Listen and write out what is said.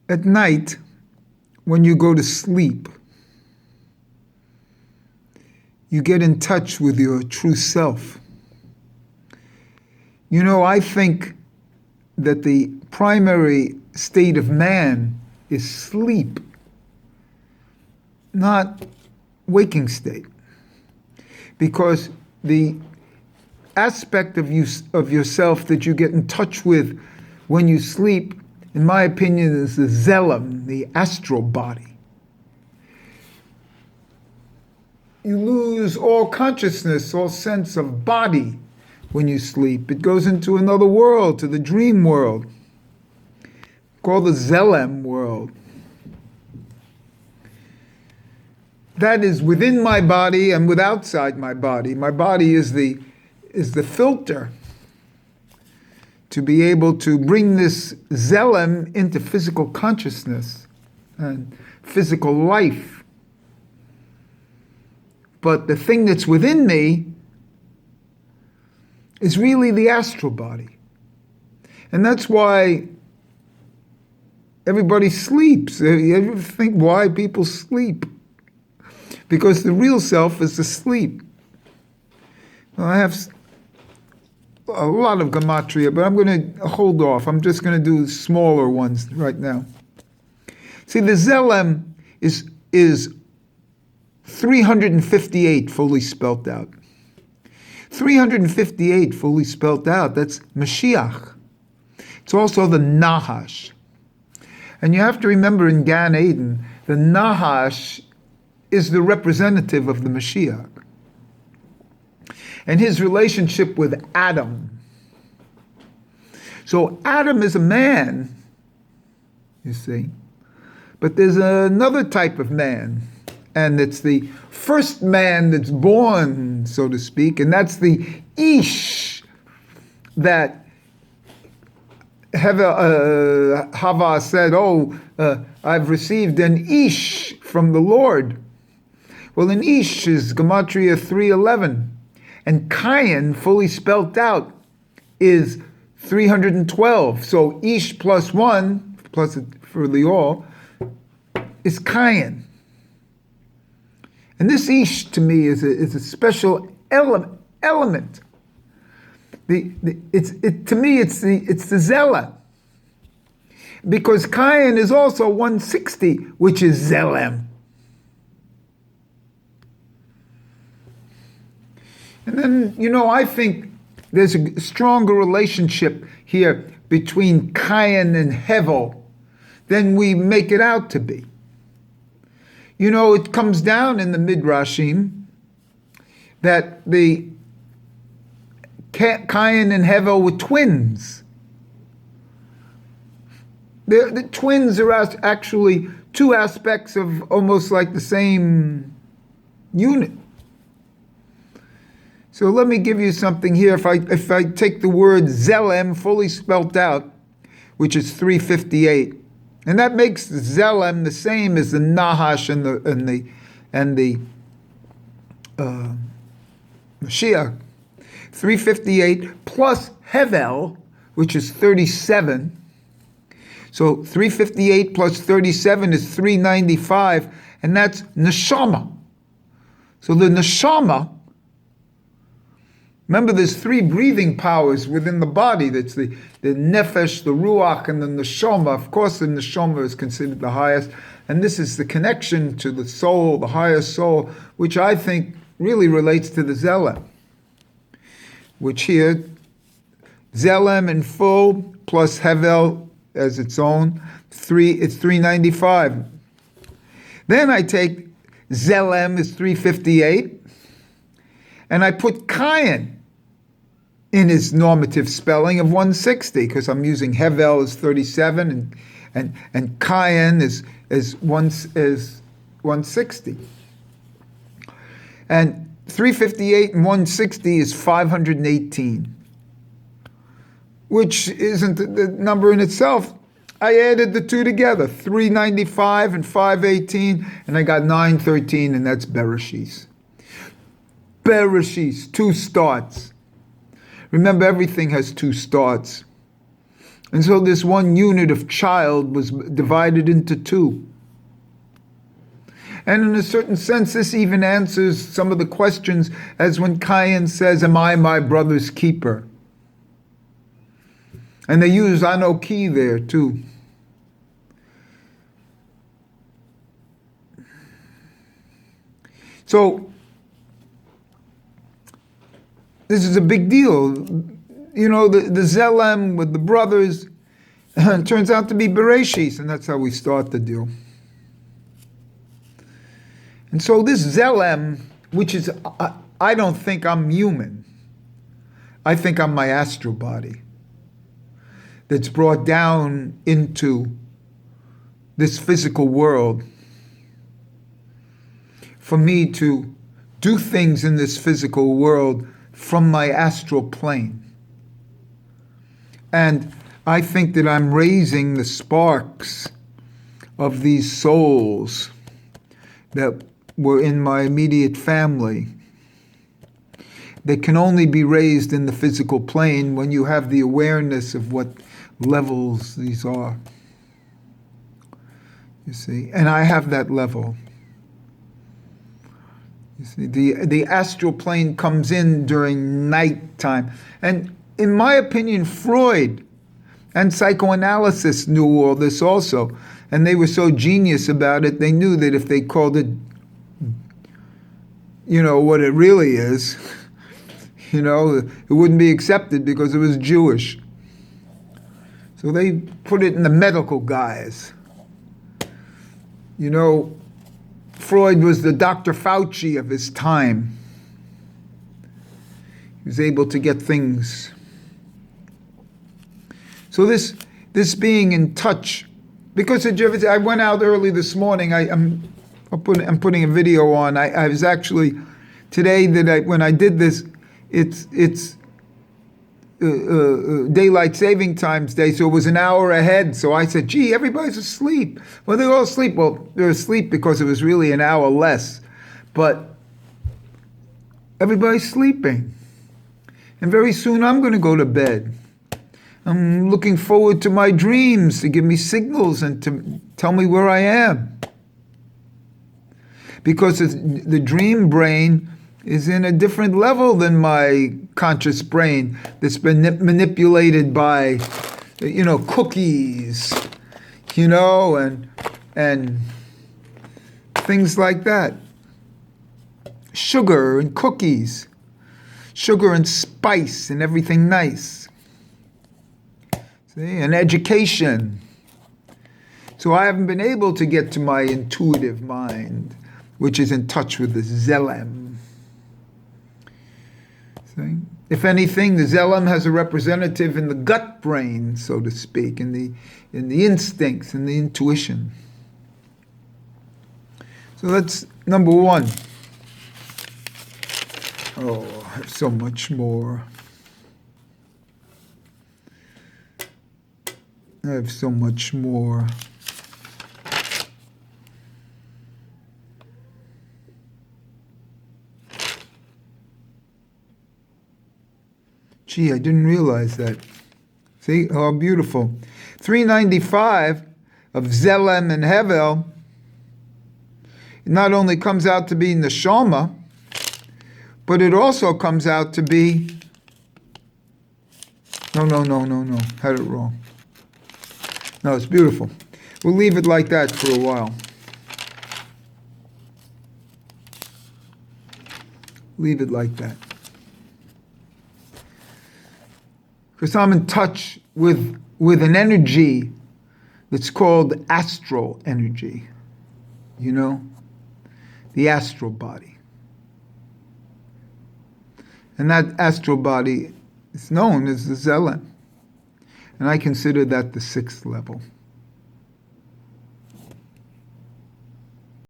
At night, when you go to sleep, you get in touch with your true self. You know, I think that the primary state of man is sleep, not waking state. Because the aspect of yourself that you get in touch with when you sleep, in my opinion, is the Tzelem, the astral body. You lose all consciousness, all sense of body when you sleep. It goes into another world, to the dream world, called the Tzelem world. That is within my body and with outside my body. My body is the filter to be able to bring this Tzelem into physical consciousness and physical life. But the thing that's within me is really the astral body. And that's why everybody sleeps. You ever think why people sleep? Because the real self is asleep. Well, I have a lot of gematria, but I'm going to hold off. I'm just going to do smaller ones right now. See, the Tzelem is 358 fully spelt out. 358 fully spelt out, that's Mashiach. It's also the Nahash. And you have to remember in Gan Eden, the Nahash is the representative of the Mashiach. And his relationship with Adam. So Adam is a man, you see. But there's another type of man. And it's the first man that's born, so to speak. And that's the Ish that Hava said, I've received an Ish from the Lord. Well, an Ish is Gematria 311. And Kayin, fully spelt out, is 312. So Ish plus 1, plus for the all, is Kayin. And this Ish, to me, is a special element. To me, it's the Tzelem. Because Kayin is also 160, which is Tzelem. And then, I think there's a stronger relationship here between Kayin and Hevel than we make it out to be. It comes down in the Midrashim that the Kayin and Hevel were twins. The twins are actually two aspects of almost like the same unit. So let me give you something here. If I take the word Tzelem fully spelt out, which is 358, and that makes Tzelem the same as the Nahash and the Mashiach. 358 plus Hevel, which is 37. So 358 plus 37 is 395, and that's Neshama. So the Neshama, remember, there's three breathing powers within the body. That's the Nefesh, the Ruach, and the Neshama. Of course, the Neshama is considered the highest. And this is the connection to the soul, the higher soul, which I think really relates to the Tzelem. Which here, Tzelem in full plus Hevel as its own, it's 395. Then I take Tzelem is 358, and I put Kayin in his normative spelling of 160, because I'm using Hevel as 37 and Kayin is 160. And 358 and 160 is 518, which isn't the number in itself. I added the two together, 395 and 518, and I got 913, and that's Bereshis. Bereshis, two starts. Remember, everything has two starts. And so this one unit of child was divided into two. And in a certain sense, this even answers some of the questions, as when Cain says, am I my brother's keeper? And they use Anoki there too. So, this is a big deal. You know, the Tzelem with the brothers turns out to be Bereshis, and that's how we start the deal. And so this Tzelem, which is, I don't think I'm human. I think I'm my astral body that's brought down into this physical world for me to do things in this physical world from my astral plane. And I think that I'm raising the sparks of these souls that were in my immediate family. They can only be raised in the physical plane when you have the awareness of what levels these are. You see, and I have that level. You see, the astral plane comes in during nighttime. And in my opinion, Freud and psychoanalysis knew all this also. And they were so genius about it, they knew that if they called it, you know, what it really is, you know, it wouldn't be accepted because it was Jewish. So they put it in the medical guise. You know, Freud was the Dr. Fauci of his time. He was able to get things. So this being in touch, because I went out early this morning. I'm putting a video on. I was actually today when I did this, it's daylight saving times day, so it was an hour ahead. So I said, gee, everybody's asleep. Well, they're all asleep. Well, they're asleep because it was really an hour less. But everybody's sleeping. And very soon I'm going to go to bed. I'm looking forward to my dreams to give me signals and to tell me where I am. Because the dream brain is in a different level than my conscious brain that's been manipulated by, you know, cookies, you know, and things like that. Sugar and cookies, sugar and spice and everything nice. See, and education. So I haven't been able to get to my intuitive mind, which is in touch with the Tzelem. See? If anything, the Tzelem has a representative in the gut brain, so to speak, in the instincts and the intuition. So that's number one. Oh, I have so much more. I have so much more. Gee, I didn't realize that. See, how beautiful. 395 of Tzelem and Hevel, it not only comes out to be Neshama, but it also comes out to be, no, had it wrong. No, it's beautiful. We'll leave it like that for a while. Leave it like that. Because I'm in touch with an energy that's called astral energy. You know? The astral body. And that astral body is known as the Tzelem. And I consider that the 6th level.